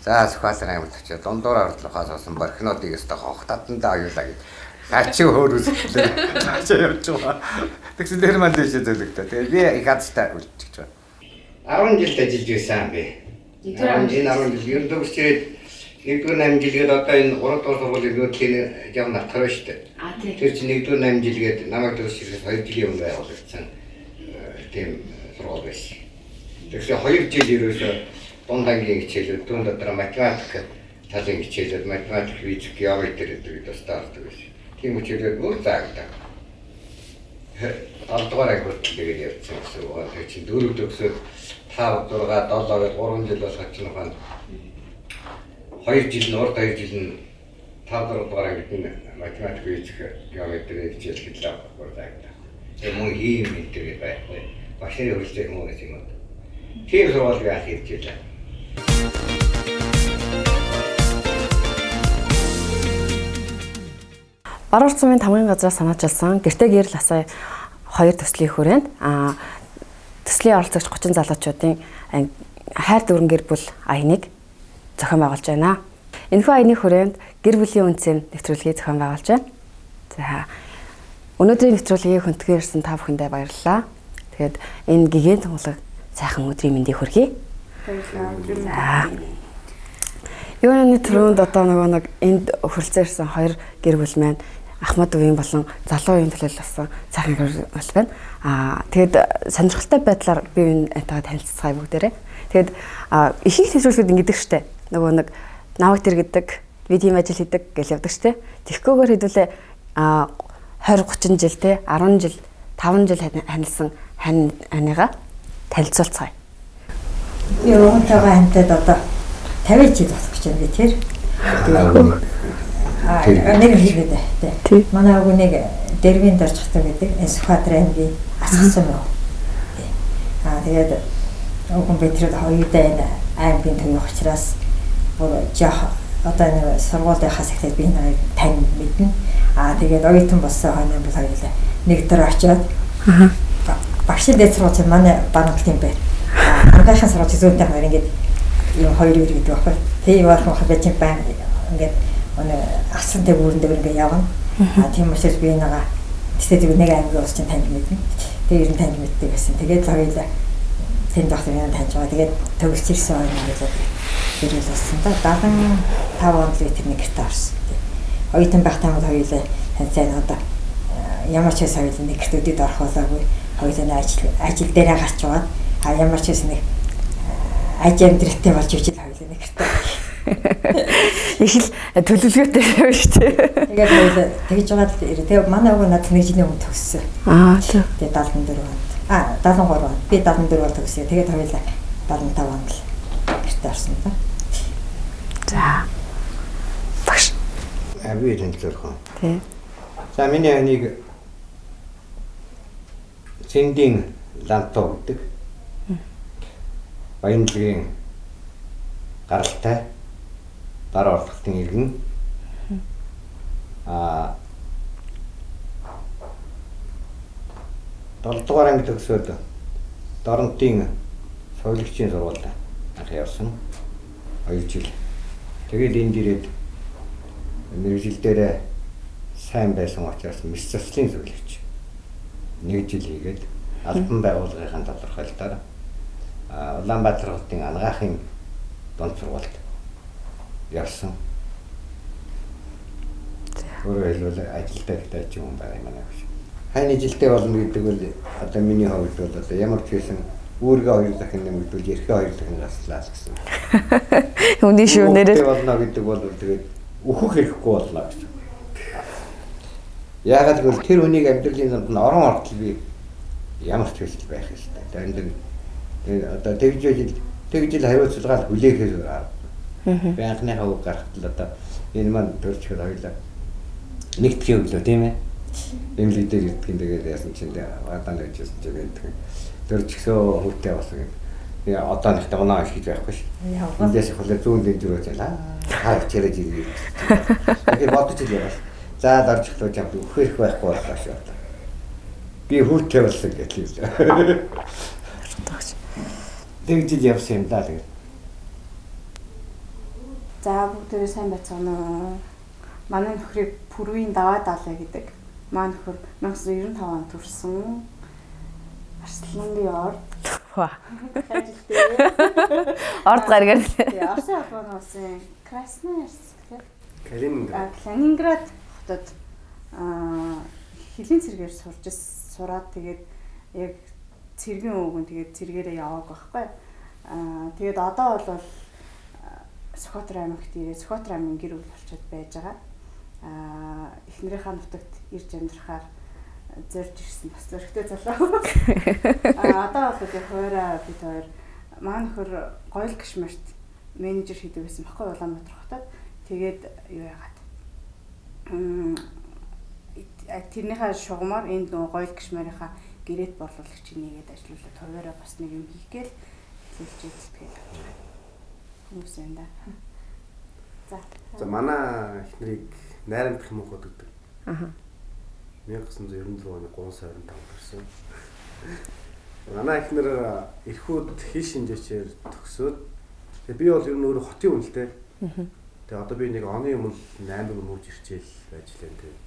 За Сүхбаатар аймагт очиж дундуур орлохоос болсон борхинуудыг өстө хохтатандаа аюулаа гэж. Хачин хөөр үзлээ. Хачин явж байгаа. Тэгсэн дээр манд биш зөвлөгдөө. Тэгээ би их хацтай үлдчихэж байна. 10 жил ажиллаж байсан би. 10 жил ерөнхийдөө чирээд 1-р 8 жилгээд одоо энэ 3-р сургуулийн нөөцийн яв натхаа шүү дээ. Тэр чинь 1-р 8 жилгээд намайг төгсөж 2 жилийн өмнө байгуулагдсан тийм сургууль байсан. Тэгэхээр 2 жил ерөөсөө дундаагийн хичээлүүд түүн дотор математик талын хичээлүүд математик, физик, геометри гэдэг тусдаардаг байсан. Тийм хичээлүүд бүр заагдаг. Алдгаар агуулт тэгээд явсан гэсэн үг. Тэр чинь 4 төгсөөд 5, 6, 7 гээд 3 жил болох чинь ухаан 2 жил нь урд 2 жил нь 5 дугаар ангид математик, физик, геометри хичээл хэлээ багтдаг. Тэр мөн ийм мэдээ байхгүй. Башны хөрөлтэй юм уу гэсэн юм. Тийм сургууль яах гэж хэлээ. Баруун цумын тамгын газраас санаачилсан гэртээ гэрэл асаа 2 төслийн хүрээнд төслийн оролцогч 30 залуучуудын хайр дүүрэн гэр бүл аяныг зохион байгуулж байна. Энэхүү аяны хүрээнд гэр бүлийн үнцэн нэвтрүүлгийг зохион байгуулж байна. За өнөөдрийн нэвтрүүлгийг хүндхэн ирсэн та бүхэндээ баярлалаа. Тэгээд энэ гигээн тунгалаг сайхан өдрийн мэндийг хүргэе. Баярлалаа. Юуны төрөнд одоо нэг энд хөрөлцөөрсөн 2 гэр бүл маань Ахмад үеийн болон залуу үеийн төлөөлсөн сайхан гэр бүл байна. Тэгэд сонирхолтой байдлаар би энэтэйгээ танилццгаая бүгдээрээ. Тэгэд ихэнх нэвтрүүлгүүд ингэдэг штэ. Нөгөө нэг наваг тэр гэдэг би тийм ажил хийдэг гэж явдаг штэ. Тэгхгүйгээр хэдүүлээ 20 30 жил те 10 жил 5 жил ханилсан ханыгаа танилцуулцгаая. Юунтайгаа хамтад одоо 50 жил болох гэж байна би тэр. Нэг хэлээд тий. Манай өвгөө нэг дэрвийн дорж хатаа гэдэг Сүхбаатар аймгийн асгасан юм. Тэгээд өвгөн бэтрээд хоёудаа энэ аймгийн төвийн учраас бүр жаа одоо нэг сургуулийн хас ихтэй би нарыг тань мэднэ. Тэгээд оюутан болсон хойно бол хоёулаа нэг дор очиод багшийн дэд сургууль манай банкт юм байна. Анхаарал сургууль зүүнтэй хоёр ингээд юм хоёр үр гэдэг байхгүй. Тэгээ явах хабич байна. Ингээд асантай бүрэн дээр явна. Тийм учраас би нэгаа тэгээд нэг аймаг ус чинь танд мэднэ. Тэгээд ер нь танд мэддэг гэсэн. Тэгээд хоёулаа тэнд доктор таньж байгаа. Тэгээд төгсчихсэн юм гэдэг ирэл болсон да. 75 онд л тэр нэг гэрт орсон. Оюутан байх таймд хоёулаа таньцаа одоо ямар ч хэсэг хоёулаа нэг гэрт өдөд орох болоогүй. Хоёулаа ажил дээрээ гарч байгаа. Ямар ч хэсэг нэг ажил амьдралтай болж ичээд хоёулаа нэг гэрт. Их л төлөвлөгөөтэй байна шүү дээ. Тэгээд хоёулаа тэгж байгаа л тэгээ манай өвгөө надад 1 жилийн өмнө төгссөн. Тэгээд 74 онд. 73 онд. Би 74 онд төгсөө. Тэгээд хоёулаа 75 онд л гэрт орсон да. За. Багш. Би тэнцэрхэн. Тий. За миний нэг Цэндийн лантуу гэдэг. Баянлагын гаралтай дараа орлогын иргэн 7 дугаар анги төгсөөд Доронтын соёлогчийн сургуульд анх явсан 2 жил. Тэгээд энд ирээд мэргэжилдээ сайн байсан учраас мэс заслын соёлогч 1 жил хийгээд албан байгууллагын тодорхойлолтоор Улаанбаатар хотын анагаахын дунд сургуульд явсан. Өөрөөр хэлбэл ажилдаа ихтэй юм байна манай гэж. Хайны жилдээ болно гэдэг бол одоо миний хувьд бол одоо ямар ч хэсэн үүргээ 2 дахин нэмэгдүүл ерхээ 2 дахин заслаа л гэсэн. Үний шүү нэрээ болно гэдэг бол тэгээд өөхөх хэрэггүй боллоо гэсэн. Яагаад гэвэл тэр үнийг амьдралын зам орон ортол би ямар ч хэсэл байх ёстой. Одоо тэгж ил хариуцлагаа хүлээхээр би анхныхаа үг гаргахад л одоо энэ маань төрчхөр хоёлаа нэгтгэх өглөө тийм ээ. Энэ лидер гэдгийг тэгээд яасан чинь гадаа л ажилласан чинь гэдэг. Төрчгсөө хөлтэй болсон гэдэг. Би одоо нэгтэй гоноо хийж байхгүй ш. Эндээс хөлөө зүүн дэнжрөө зала. Хаа чирэж ирээ. Тэгээд бодож илээ. За дарж өглөө чамд өгөх байхгүй боллоо шүү. Би хөлтэй болсон гэхлээ. Тэгж явсан юм даа тэгээд. За бүгдээ сайн байцгаана уу? Манай нөхрийг Пүрвийн даваа даалаа гэдэг. Манай нөхөр 1995 онд төрсэн. Арслангийн орд. Ажилтээ. Орд гаргаар. Тэгээ Орсын албаны улсын Красноярск Калининград хотод хэлийн цэргээр сураад тэгээд яг цэргийн өвгөн тэгээд цэргээрээ явааг байхгүй. Тэгээд одоо бол Сүхбаатар аймагт ирээ Сүхбаатар аймгийн гэр бүл болчиход байж байгаа. Эхнэрийнхээ нутагт ирж амьдрахаар зорж ирсэн бас зөрөгтэй залуу. Одоо бол яг хоороо бид хоёр маань нөхөр Гоёл Гишмарт менежер хийдэг байсан баггүй Улаанбаатар хотод. Тэгээд юу яагаад тэрнийхээ шугамар энд нөгөө Гоёл Гишмарынхаа гэрээт борлуулагчийг нэгээд ажиллуулад хуваараа бас нэг юм хийгээл хэлж идэлтгэл авч байгаа. Хүмүүс энэ да. За манай эхнэрийг найрамдах юм уу гэдэг. Аха. 1994 оны 3 сарын 5-нд төрсөн. Манай эхнэр эрхүүд хил шинжээчээр төгсөөд тэгээ би бол ер нь өөрөө хотын хүн л дээ. Тэгээ одоо би нэг оны өмнө 8 мөрж ирчээл ажиллана тэгээ.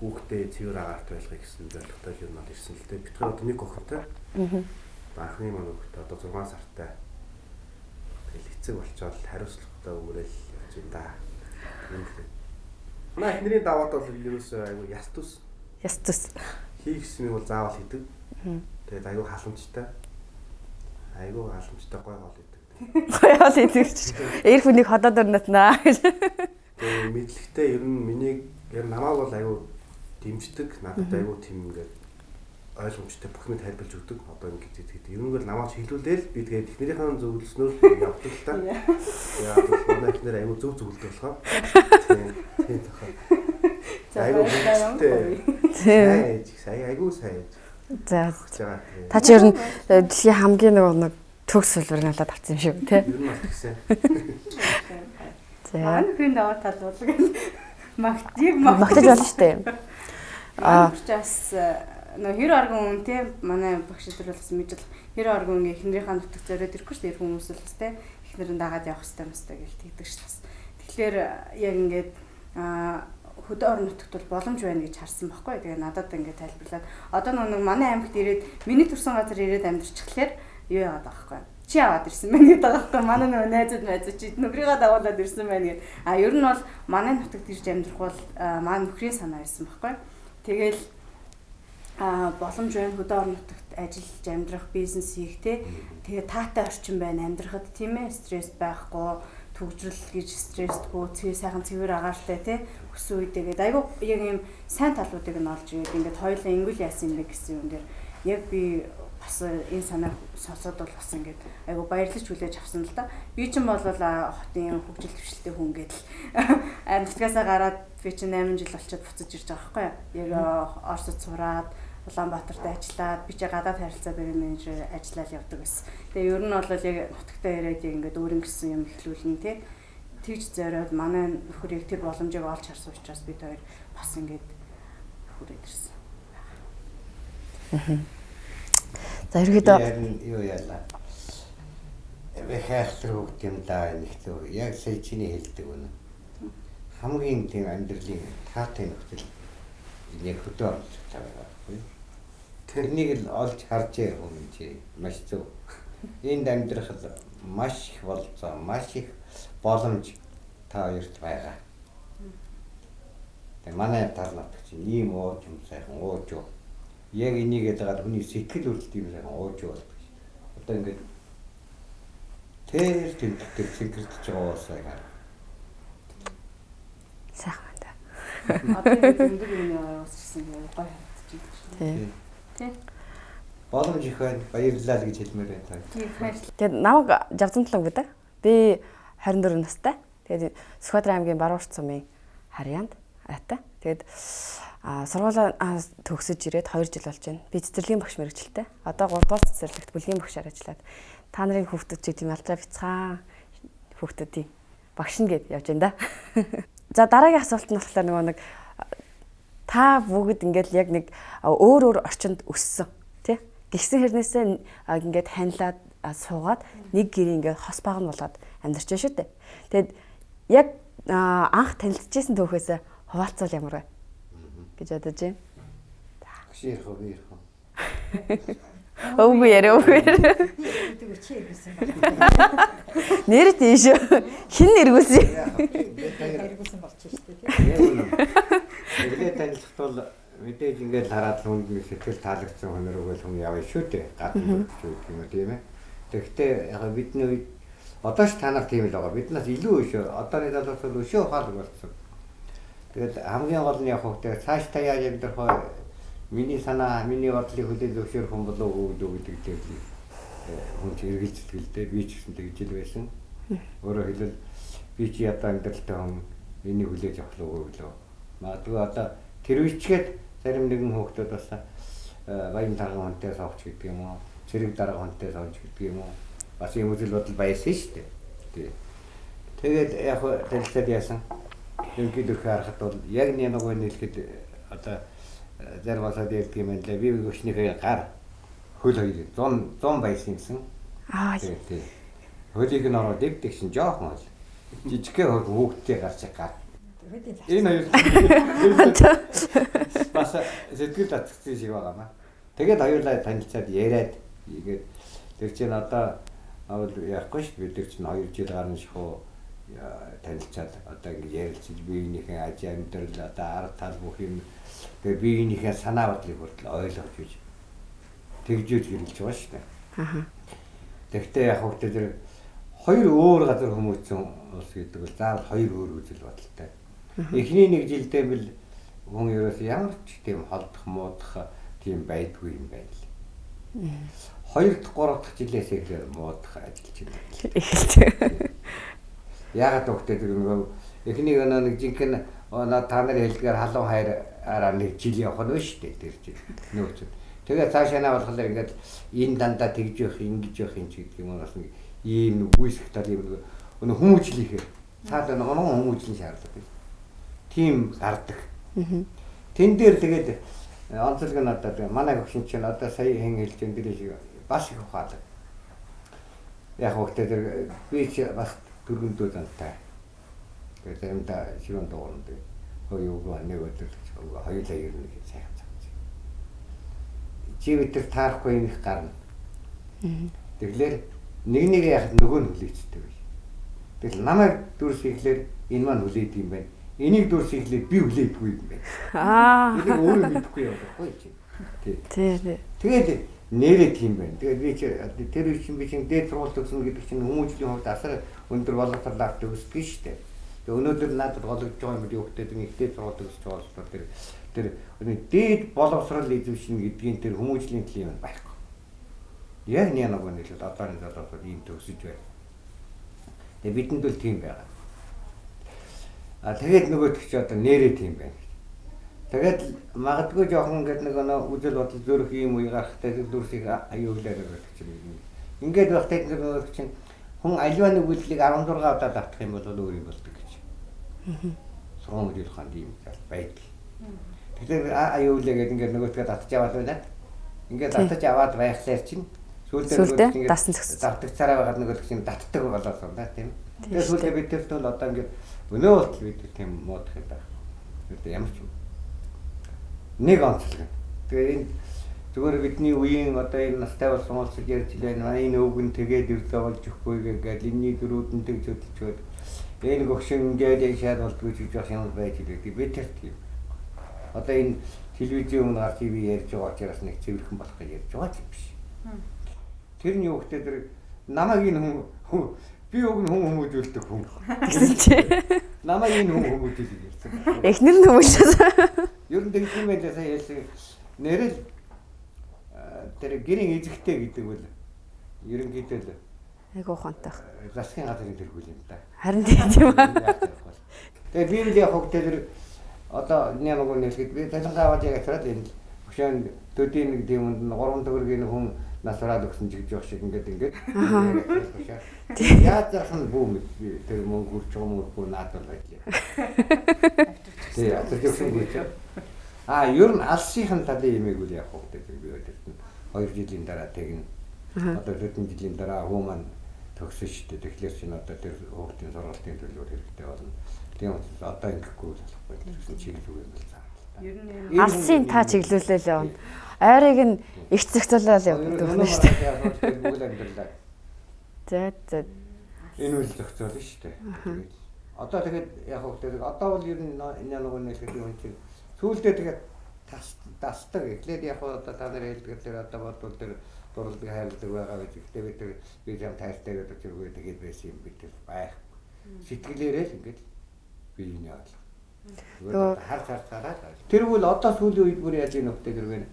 Хүүхдээ цэвэр агаарт байлгах гэсэн зорилготой ер нь ирсэн л дээ. Бид одоо нэг охинтой. Анхны манай хүүхдээ одоо 6 сартай. Тэгэл эцэг болчоод хариуцлагатай өгөөрэй явж байна да. Манай эхнэрийн даваад бол ерөөсөө айгу ястус. Ястус. Хийгсэн юм бол заавал хийдэг. Тэгээд айгу халамжтай. Айгу халамжтай гой хоол идэг. Гой хоол идэг. Эр хүнийг ходоод өрнөтнаа. Тэгээд мэдлэгтэй ер нь миний ер намаа бол айгу дэмждэг. Надад айгу тийм ингээд ойлгомжтой бүхнийг тайлбарлаж өгдөг. Одоо ингээд гэдэг. Ер нь бол намаач хэлүүлээл би тэгээд эхнэрийнхээ зөвлөснөөр явдаг л та. Яа бол манай эхнэр айгу зөв зөвлөдөг болохоор. Тийм тохоо. Айгу сайн айгу сайн. За. Та чи ер нь дэлхийн хамгийн нэг төгс сүлбэрний талаар тарсан юм шүү, тий? Ер нь бол тэгсэн. За. Анхны даваа тал бол магтаж болно шүү дээ. Бас нөө хэр арган хүн те манай багш нар бас мэдэл хэр арган эхнэрийнхээ нутагт зориод ирэхгүй шүү дээ хүмүүс л бас те эхнэр нь дагаад явах хэрэгтэй мэт гэж тэгдэг шүү бас. Тэгэхээр яг ингээд хөдөө орон нутагт бол боломж байна гэж харсан байхгүй. Тэгээ надад ингээд тайлбарлаад одоо нэг манай аймагт ирээд миний төрсэн газар ирээд амьдарчихлаэр юу яагаад байгаа байхгүй. Чи аваад ирсэн байна гэдэг байгаа байхгүй. Манай нөгөө найзууд чи нөхрийгөө дагуулад ирсэн байна гэдэг. Ер нь бол манай нутагт ирж амьдрах бол манай нөхрийн санаа байсан байхгүй. Тэгэл боломж байна хөдөө орон нутагт ажиллаж амьдрах, бизнес хийх те. Тэгээ таатай орчин байна амьдрахад тийм ээ стресс байхгүй, төгжрөл гэж стрессгүй, сайхан цэвэр агаартай те. Өссөн үедээ айгу яг юм сайн талуудыг нь олж ирээд ингээд хоёулаа ингүүл яасан юм бэ гэсэн юм дээр яг би бас энэ санааг сонсоод бол бас ингээд айгу баярлаж хүлээж авсан л да. Би ч юм бол хотын хөгжил төвшлтэй хүн гэдэл нутгаасаа гараад би чинь 8 жил болчиход буцаж ирж байгаа байхгүй юу. Яг Оросд сураад Улаанбаатарт ажиллаад би чи гадаад харилцаа бэрийн менежер ажиллаад явдаг байсан. Тэгээ ер нь бол яг нутагтаа ирээд яг ингээд өөрийн гэсэн юм эхлүүлнэ те. Тэгж зориод манай нөхрийг тэр боломжийг олж харсан учраас бид хоёр бас ингээд хүрээд ирсэн. За ерөөдөө юу яалаа. Хайхлах хөгт юм даа нэгтэй. Яг сая чиний хэлдэг үнэ. Хамгийн тийм амьдралын таатай нөхцөл нэг хөдөө орлоготой байгаа байхгүй. Тэрнийг л олж харж байгаа юм чи маш зөв. Энд амьдрах маш их болцоо, маш их боломж та хоёрт байгаа. Тэг манай талнат чинь ийм ууж юм сайхан ууж юу. Яг энийг дагаад хүний сэтгэл хүртэл юм сайхан ууж юу болдог. Одоо ингээд тэр тэмдэгтэр цэнхэрдэж байгаа уусаа. сайхан байна. Одоо энэ өндөр юм уусчихсан гэх гоё харагдчих. Тий. Боломж их байна. Баярлалаа гэж хэлмээр байна. Тэгээд намайг Жавзантлан гэдэг. Би 24 настай. Тэгээд Сүхбаатар аймгийн Баруурт сумын Харьяанд айтай. Тэгээд сургуулаа төгсөж ирээд 2 жил болж байна. Би цэцэрлэгийн багш мэргэжилтэй. Одоо 3 дугаар цэцэрлэгт бүлгийн багшаар ажиллаад та нарын хүүхдүүд чиг тийм алдраа бяцхан хүүхдүүдийн багш нь гээд явж байна да. За дараагийн асуулт нь болохоор нөгөө нэг та бүгд ингээд яг нэг өөр орчинд өссөн тий. Гисэн хэрнээсээ ингээд ханилаад суугаад нэг гэрийн ингээд хос баг нь болоод амьдарч байна шүү дээ. Тэгэд яг анх танилцчихсан түүхээс хуваалцвал ямар вэ гэж бодож байна. Хширх уу ирэх үү? Өвгөө яриа өвгөө. Тэгвэл чи ирсэн байна. Нэр тийш. Хин нэргүүлсэн. Ирсэн болчих шүү дээ. Тэгээд танилцахт бол мэдээж ингээд хараад хүнд нэг сэтгэл таалагдсан хүн рүүгээл хүн явна шүү дээ. Гадна шүү юм тийм ээ. Тэгэхдээ яг бидний үед одоо ч та нар тийм л байгаа. Биднээс илүү өшөө. Одооны залуус бол өшөө ухаалаг болсон. Тэгээд хамгийн гол нь яг хөөхтэй цааш та яаж амьдрах вэ? Миний санаа, миний бодлыг хүлээн зөвшөөрөх хүн болов уу гэдэг дээр хүн хэрэгжилж сэтгэлдээ би ч гэсэн тэгж ил байсан. Өөрөөр хэлбэл би чи ядаа амьдралтай хүн энийг хүлээж авах уу гэлөө. Магадгүй одоо тэр үчгээд зарим нэгэн хүүхдүүд бас баян тарга хүнтэй савч гэдэг юм уу? Цэрэг дарга хүнтэй савч гэдэг юм уу? Бас юм үзэл бодол байсан шүү дээ. Тэгээд яг танилцаад яасан. Ингээд их харахад бол яг нэг нийлэхэд одоо зарим асаад ярьдаг юм байна лээ. Би өчнийхээ гар хөл хоёр 100 байсан гэсэн. Тийм. Хөлийг нь ороод дэвдэг шин жоохон бол. Жижигхэн хүүхдтэй гарч гар. Энэ хоёр бас сэтгэл татгсан шиг байгаамаа. Тэгээд хоёулаа танилцаад яриад ингээд тэр чинь одоо яахгүй шүү бид тэр чинь 2 жил гарна шихөө танилцаад одоо ингээд ярилцаж биенийхээ аж амьдрал одоо арга тал бүх юм тэгээ биенийхээ санаа бодлыг хүртэл ойлгож үз. Тэгжүүж хэрэлж байгаа шүү дээ. Аа. Тэгтээ яг хөөхтэй тэр хоёр өөр газар хүмүүцэн ус гэдэг бол заавал хоёр өөр үзэл бодолтой. Эхний нэг жилдээ бил хүн ерөөс ямар ч тийм холдох муудах тийм байдгүй юм байна л. 2 дахь 3 дахь жилээс эхлээд муудах ажиллаж байна. Эхэлж. Яагаад тогтээ тэр нөгөө эхнийг нэг жинхэнэ та нарын хэлдгээр халуун хайраараа нэг жил явах нь шүү дээ тэр жил. Нөөц. Тэгээ цаашаа болохоор ингээд энэ дандаа тэгж явах ингэж явах юм чи гэдэг юм уу бас нэг ийм нэг үсэх тал юм нэг хүмүүжлийнхээ цаадаа нэг хүмүүжлийн шаардлага. Тим гардаг. Тэн дээр тэгээд онцлог нь одоо манай хөгшин чинь одоо сая хэн хэлж энэ дэр шиг бас их ухаалаг. Яг хөөхтэй тэр би ч бас дөрвөндөө зантай. Тэгээд заримдаа ширүүн дуурна. Хоёугаа нэг өдөр хоёулаа ирнэ гэж сайхан цагч. Чи бид таарахгүй юм их гарна. Тэгэхээр нэг яг нөгөө нь хүлээцдэг биш. Тэгэл намайг дүрс ихлээр энэ маань хүлээд юм байна. Энийг дүрс ихлээр би хүлээдгүй юм байна. Энийг өөрөө мэдэхгүй явахгүй чи. Тий. Тэгээд нэрээ тийм байна. Тэгээд би чи тэр үчин би чин дээд сургууль төгсөн гэдэг чинь хүмүүжлийн хувьд асар өндөр боловсрал авч төгсдөг шүү дээ. Тэгээд өнөөдөр надад гологж байгаа юм би хөхтэй нэг дээд сургууль төгсөж байгаа болохоор тэр дээд боловсрал эзэмшин гэдгийн тэр хүмүүжлийн клим байхгүй. Яг нэг нэг одооны залуучууд ийм төгсөж байна. Тэгээд бидэнд бол тийм байгаа. Тэгээд нөгөөдөх чи одоо нэрээ тийм байна. Тэгээд магадгүй жоохон ингээд нэг үзэл бодол зөрөх юм уу гарахтай дүрсийг аюулаар өгөх чинь. Ингээд багтай нөгөөдөх чинь хүн аливаа нэг үйлчлэг 16 удаа давтах юм бол өөр юм болдог гэж. Сургууль мөрийн ханд юм байдаг. Тэгэхээр аюулаа гэдэг ингээд нөгөөдгөө татж аваад байна. Ингээд татж аваад байхлаар чинь сүүлдээ дасан згс. Давтаг цараа байгаад нөгөөдөх чинь татдаг болоосоо да тийм. Тэгээд сүүлдээ бид тэр тул одоо ингээд өнөө болтол бид тийм муудах юм байна. Тэгээд ямар ч юм. Нэг онцлог. Тэгээ энэ зүгээр бидний үеийн одоо энэ настай болсон улсад ярьж байна. Энэ өвгөн тэгээд ирлээ болж өгөхгүй гэдэг энэний дөрүүдэн тэг зөвлөж өгöd. Энэ гөгшин ингээд яг шаад болдгоо гэж явах юм байж идэг. Би тэр тийм. Одоо энэ телевизийн өмнө гарч би ярьж байгаа учраас нэг цэвэрхэн болох гэж ярьж байгаа юм биш. Тэрний хөвгтөө тэр намайг энэ хүн би уг нь хүн хүмүүжүүлдэг хүн. Гэсэн чи. Намайг энэ хүн хүмүүжүүлдэг ярьсан. Эхнэр нь хүмүүжсэн. Ер нь тэгэх юм байлаа сая ярьсан. Нэрэл тэр гэрийн эзэгтэй гэдэг бол ерөнхийдөө л айгуу ухаантай. Засгийн газрын тэргүүл юм да. Харин тийм үү. Тэгээд би л яг хөвгтөө тэр одоо нэг нэсгэд би талангаа аваад яг хараад энэ хөшөөнд төдийн нэг тийм 3 төгрөгийн хүн насраад өгсөн ч гэж явах шиг ингээд. Яаж яхан бүүм тэр мөнгө үрч юм уу наадал байлаа. Тий, атар гэсэн үг чинь. Ер нь алсын талын имийг үл явах хэрэгтэй би өдөрт 2 жилийн дараа тэгнэ. Одоо 2 жилийн дараа хүмүүс маань төгсөн шүү дээ. Тэгэхээр чинь одоо тэр хүүхдийн сургалтын төлөвөөр хэрэгтэй болно. Тийм учраас одоо ингэхгүй болохгүй гэсэн чиглэл үг юм л цаана. Ер нь Алсын та чиглүүлэл явна. Ойрыг нь их зэгцүүлэл явдаг байна шүү дээ. Бүгд амьдралаа. За. Энэ үйл зохицол шүү дээ. Тэгээд одоо тэгээд яг хөөхдөө одоо бол ер нь энэ нэг нэг юм чинь сүүлдээ тэгээд тасдаг. Эхлээд яг одоо та нар хэлдгээр тэр одоо бодвол тэр дурлалыг хайрладаг байгаа гэж. Гэхдээ бид юм тайлтай гэдэг чиргээ тэгээд байсан юм бид байх. Сэтгэлээрээ л ингээд би энэ ойлго. Хар. Тэр бол одоо сүүлийн үед бүр яаж ийм нөхдөг хэрэг вэ?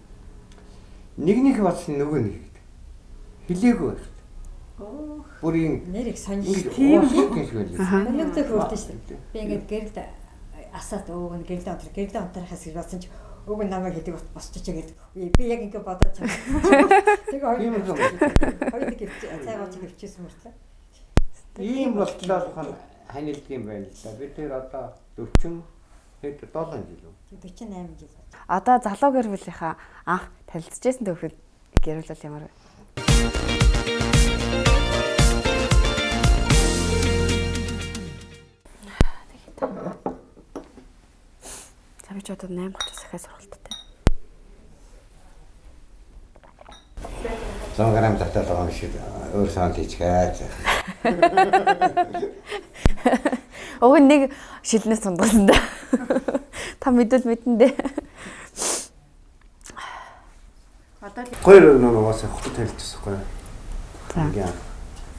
Нэг бас нөгөө нэг хилээгүй байх. Бүрийн нэрийг сонь тийм шиг байл. Өнөөдөр хүрдэн шүү дээ. Би ингээд гэрэлд асаад өвгөн гэрэлд онтрахаас гэж бодсон чи өвгөн намайг хэдэг босчих гэдэг. Би яг ингээд бодож байгаа. Тэгээ хоёр цайгаа хөвчээсэн мөртлөө. Ийм болтлоо ханилд юм байна л да. Бид тэр одоо 40 хэд 7 жил үү? 48 жил. Одоо залуу гэр бүлийнхаа анх танилцчихсэн төвхөд гэр бүл ямар вэ? Завж одоо 8 30 сахиа сургалттай. 100 грамм татаад байгаа юм шиг өөр санд хийчихээ. Өө нэг шилнээс сундагсан да. Та мэдвэл мэдэн дээ. одоо л Хоёр нугаас хотод танилцсан байхгүй. За. Хамгийн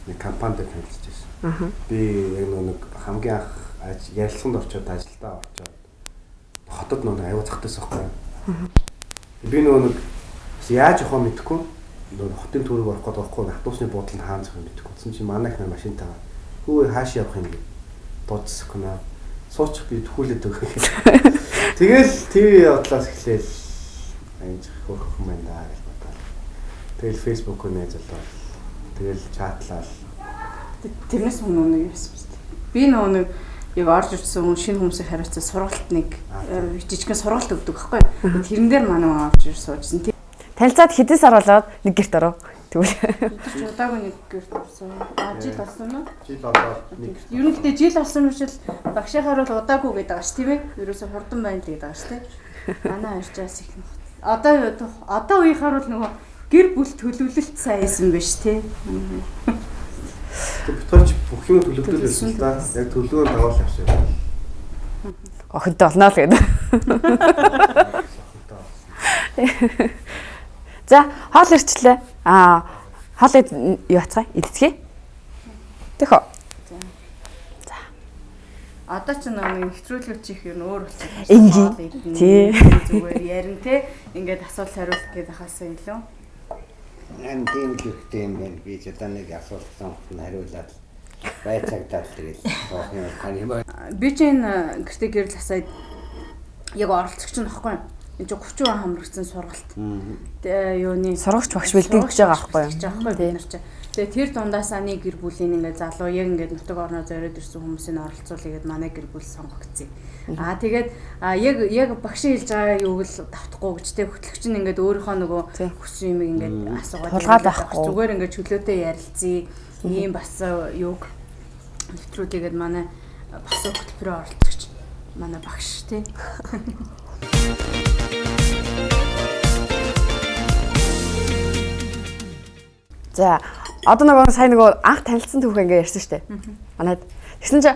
нэг компанид танилцсан. Би яг нэг хамгийн анх ярилцлаганд орчоод ажилдаа орчоод хотод нэг аюу цахтайсан байхгүй. Би нэг яаж явах мэдэхгүй. Нэг хотын төрөг орох гээд байхгүй автобусны буудлын хаан зах мэдэхгүй. Тэгсэн чинь манай их машин таваа. Хөө хааш явах юм бэ? Дуудсахгүй наа. Суучих би тхүүлээд өгөх. Тэгэл ТV явдлаас эхлээл анж хөрөх юм байна гэж бодлоо. Тэгэл Facebook-оор найзлаа. Тэгэл чатлаа. тэрнээс өмнө нэг байсан биз дээ. Би нэг яг орж ирсэн шинэ хүмүүсийг хариуцсан сургалт нэг жижигхэн сургалт өгдөг байхгүй. Тэрэн дээр манай авч ир суужсэн. Танилцаад хэдэн сар болоод нэг гэрт оров. Тэгвэл Удаагүй нэг гэрт орсон. Жил болсон уу? Жил болоод нэг. Ер нь гэдэг жил болсон юм шиг багшийнхаар бол удаагүй гэдэг байгаа ш тийм ээ. Ерөөсө хурдан байна л гэдэг байгаа ш тийм. Манай арчаас их. Одоо үеийнхаар бол нөгөө гэр бүл төлөвлөлт сайн байсан биш тийм. Битгооч бүх юм төлөвлөлт байсан л да. Яг төлөвөө дагуул авсан. охинтой болно л гэдэг. За, хоол ирчлээ. Хоол юу хацгаа? Идцгээе. Тэхөө. За. Одоо ч нэг нэвтрүүлгүүд чих юм өөр болчихсон. Энгийн. Тий. Зүгээр ярин те. Ингээд асуулт хариулт гэдэг хасаа илүү. Ан тийм л хэрэгтэй юм байна. Би ч одоо нэг асуулт хариулаад байцагдаад тэгэл суух юм байна. Би ч энэ гэртээ гэрэл асаад яг оролцогч нь баггүй. Энд чинь 30 хамрагдсан сургалт. Тэгээ юуны сурагч багш бэлтгэж байгаа байхгүй юу? Бид нар чинь. Тэгээ тэр дундаасаа нэг гэр бүлийн ингээд залуу яг ингээд нутаг орноо зориод ирсэн хүмүүсийг оролцуулъя гэд манай гэр бүл сонгогдсон. Тэгээд яг багш хэлж байгаа юуг л давтахгүй гэж тэг хөтлөгч нь ингээд өөрийнхөө нөгөө хүссэн юм ингээд асуугаад тулгаад байхгүй. Зүгээр ингээд чөлөөтэй ярилцъя. Ийм бас юуг нэвтрүүлгээд манай бас хөтөлбөрөөр оролцогч манай багш тий. За, одоо нөгөө сайн нөгөө анх танилцсан түүх ингээ ярьсан штэ. Манайд тэгсэн чи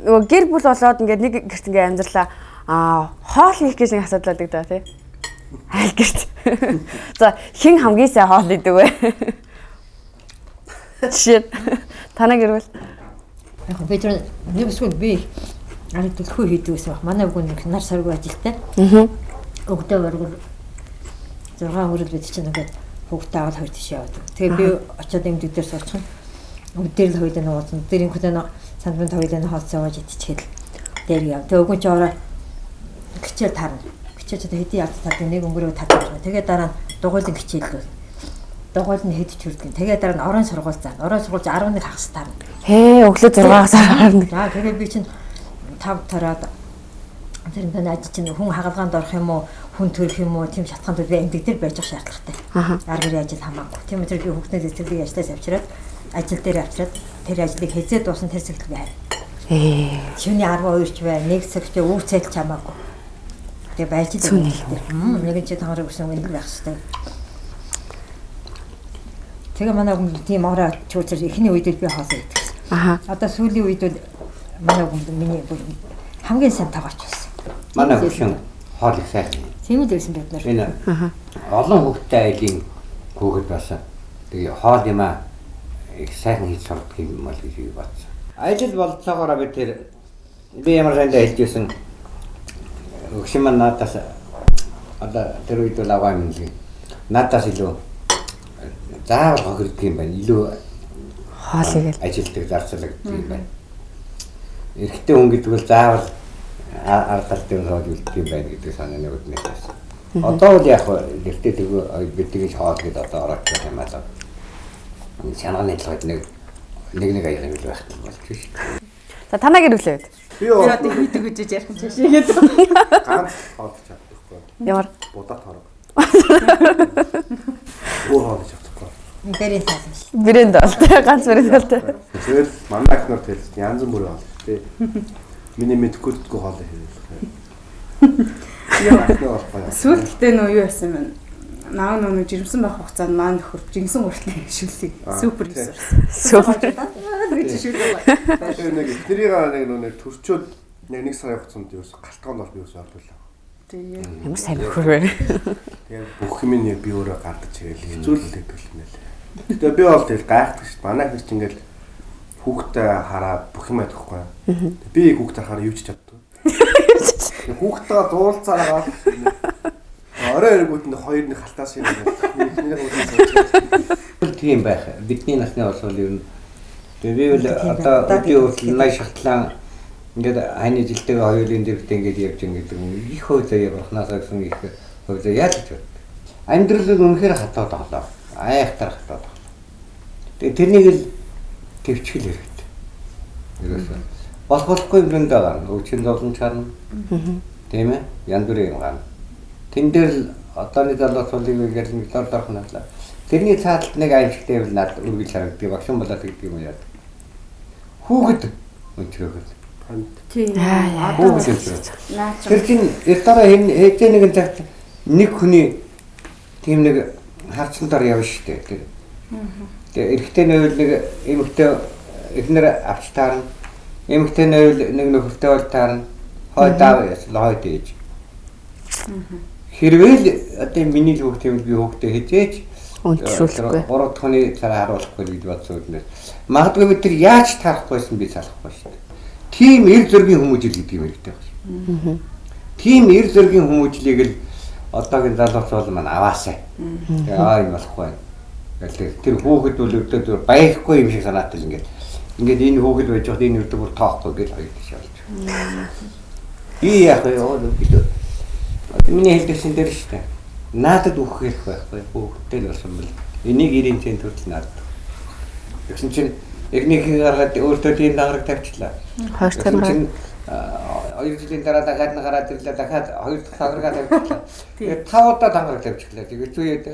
нөгөө гэр бүл болоод ингээ нэг гэрт ингээ амьдралаа хоол хийх гэж нэг асуудал байдаг да тий. Айл гэрт. За, хэн хамгийн сайн хоол идэг вэ? Жишээ танаа гэр бүл. Яг би тэр нэг эсвэл би арай төлхөө хийдэг гэсэн баг. Манай өвгөн нэг нар саргүй ажилтай. Өгдөө өргөр 6 хүрэл бид чинь ингээд хүүхдээ аваад хоёр тийш явдаг. Тэгээ би очиод эмдэг дээр суучих. Өдөр л хоёулаа нууцсан. Тэр инхүдэн сандвин хоёулаа хооцоо явж идчихэл дээр яв. Тэгээ өвгөн ч ороо гिचэл тарна. Гिचэж одоо хэдий явц тардаг нэг өнгөрөө татчих. Тэгээ дараа нь дугуйлан гिचээллээ. Дугуйл нь хэд чүрдэг. Тэгээ дараа нь орон сургууль заа. Орон сургууль 11 хагас тарна. Хээ, өглөө 6-аас харна. За тэгээ би чинь 5 тараад тэр энэ ажи чинь хүн хагалгаанд орох юм уу, хүн төрөх юм уу, тийм шатханд би эмдэг дээр байж ах шаардлагатай. Аргаар яаж хамаагүй. Тийм учраас би хүүхдтэй цэцэрлэг яжлаас авчираад ажил дээр авчираад тэр ажлыг хэзээ дуусна тэр цагт байна. Шөнийн 12 ч бай, 1 цаг ч үүсэл чамаагүй. Тэгээ байж дээ. Нэг ч таарах гэсэн юм байх хэрэгтэй. Тэгээ манай хүн тийм ороо чууцар эхний үед би хоолоо идэх. Одоо сүүлийн үед бол манай хүн миний хамгийн сайн тагаач байсан. Манай хүн хоол их сайхан. Тийм л байсан бид нар. Энэ олон хүүхдтэй айлын хүүхэд басан. Тэгээ хоол юм аа их сайхан хийж сурдаг юм бол гэж бодсон. Ажил болцоогоороо би тэр би ямар сайндаа хэлжсэн өгшин маань надаас одоо тэр үед л аваа юм л надаас илүү заавал хохирддаг юм байна. Илүү хоолыг ажилтдаг зарцуулагддаг юм байна. Эрэгтэй хүн гэдэг бол заавал ардал дээр хоол үлддэг юм байна гэдэг санааны үднээс байсан. Одоо бол яг эрэгтэй тэгвэл бидний хоол гэдэг одоо ороод байгаа юм аа. Чанарны талууд нэг аяг юм л байх юм болж шүү. За танаа гэрүүлээ. Би одоо хийдэг үжиж ярих юм шиг тэгээд. ганц хоол чадахгүй. Ямар Будаа тараг. Өөр хоол чадахгүй. Бэрэн тал шүү. брэнд бол ганц брэнд бол Тэгэл манай ахнаар тэгэл янз бүрийн хоол тий. Миний мэдгүйдгүй хоол хийвэл. Сүүлдээ нөө юу яасан юм бэ? Наав нөө жирэмсэн байх хугацаанд маань нөхөр жинсэн уртны шүлсийг супер хийсэн. супер. Тэгэхээр нэг эхнэрийн нэг төрчөөд нэг сарын хугацаанд юу галтгоонд бол би ус орлуулаа. Тэгээ. Ямар сайн нөхөр вэ? Тэгээд бүх юм би өөрөө гардаж ирээл хэзүүлдэг юм ээ. Тэгээ би бол тэгэл гайхдаг шүү дээ. Манай хэр ч ингээл хүүхдээ хараад бүх юм аахгүй. Би хүүхдээ хараа юу ч чаддаг. Хүүхдээ дуулцаараа орой эргүүд нь хоёр нэг халтаас юм байна. Тийм байх. Бидний насны болвол ер нь тэгээ би бол одоо би бол най шатлан ингээд хань жилтэйгээ хоёулын дэвтэ ингээд явж ингээд их хөөзөө явахнасаа гэсэн их хөөзөө яаж ч байна. Амьдрал үнэхээр хатаад тоглоо. Айхтар хатаад. Тэгээ тэрнийг л төвчгөл хэрэгтэй. Ерөөсөө болохгүй юм даа. Өвчин зовлон чарна. Тийм ээ. Янз бүрийн юм гана. Тэн дээр л одооны залуучуудыг үгээр нэг дор дорхнолоо. Тэрний цааталт нэг аимшигтэй байл над үргэлж харагддаг. Багшин болоод гэдэг юм яа. Хүүхэд өнчрөөхөл. Тийм. Тэр чинь эртараа хэзээ нэгэн цагт нэг хүний тийм нэг харцсан дор явна шүү дээ. Тэгээ эрэгтэй нөөл нэг эмэгтэй эхнэр авч таарна. Эмэгтэй нөөл нэг нөхөртэй бол таарна. Хой даав ясал хой дээж. Хэрвээ одоо миний л хүүхдээ би хүүхдээ хизээж Унтшуулахгүй. 3 дахь цараа харуулахгүй гэж бодсон үднээс. Магадгүй бид тэр яаж таарахгүйсэн би салахгүй шүү дээ. Тим эр зөргийн хүмүүжил гэдэг юм хэрэгтэй байна. Тим эр зөргийн хүмүүжлийг л одоогийн залууч бол маань аваасаа. Тэгээ юм болохгүй. Тэр хүүхэд бол өдөө баяхгүй юм шиг санаатай л ингээд энэ хүүхэд байж хад энэ өдөө бүр тоохгүй гэж хоёр тийш болж. Би яг бид миний хэлдэгсэн дээр шүү дээ. Наадад үхэх хэрэг байхгүй хүүхдтэй л болсон бэл. Энийг 90 цент хүртэл наадад. Тэгсэн чинь эхнийхээ гаргаад өөртөө тийм дагараг тавьчлаа. Хоёр дахь нь 2 жилийн дараа дахиад нь гараад ирлээ дахиад 2 дахь дагараг тавьчлаа. Тэгээд 5 удаа дагараг тавьчихлаа. Тэгээд зүйд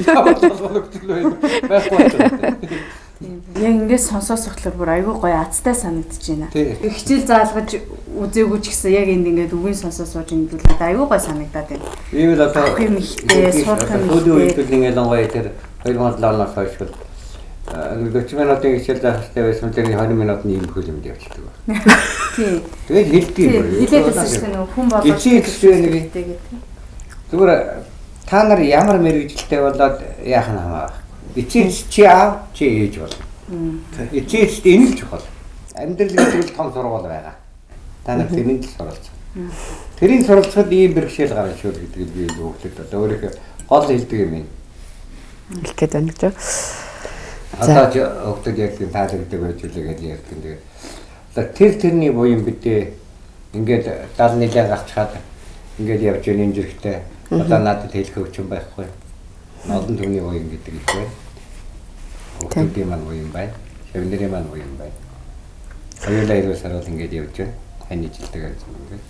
яваад болгочихлоо байхгүй. Яг ингээд сонсоос болохоор бүр айгүй гоё азтай санагдаж байна. Хичээл заалгаж үзээгүй ч гэсэн яг энд ингээд үгийн сонсоо сууж ингэвэл айгүй гоё санагдаад байна. Ийм л одоо юм ихтэй сурах юм ихтэй. ингээд гоё тэр 2007 оноос хойш 40 минутын хичээл заахтай байсан тэр 20 минутын ийм хөлөмд явчихдаг. Тий. Тэгээд хэлдэг юм. Хэлээд байсан шүү дээ хүн болоод гэдэг. Зүгээр та нар ямар мэрэгжилтэй болоод яах нь хамаагүй. Эцэст чи аав чи ээж бол. Эцэст энэ л чухал. Амьдрал гэдэг нь том сургууль байгаа. Та нар тэрийг л суралцах. Тэрийн суралцахад ийм бэрхшээл гарна шүү гэдэг би өгөхөд одоо өөрийнхөө гол хэлдэг юм ин. Хэлэх гээд байна гэж. Одоо ч өгдөг яг тийм таалагддаг байж үлээ гэж ярьдаг. Тэгээд одоо тэрний буян бидээ ингээд 70 нэлээд гарчхаад ингээд явж байгаа энэ зэрэгтэй одоо надад хэлэх өгч юм байхгүй. Одон түүний буян гэдэг их байна. Хүүхдийн маань буян байна. Шавнэрийн маань буян байна. Хоёулаа ирүүл сарвал ингээд явж байна. Хань ижилдэг юм ингээд.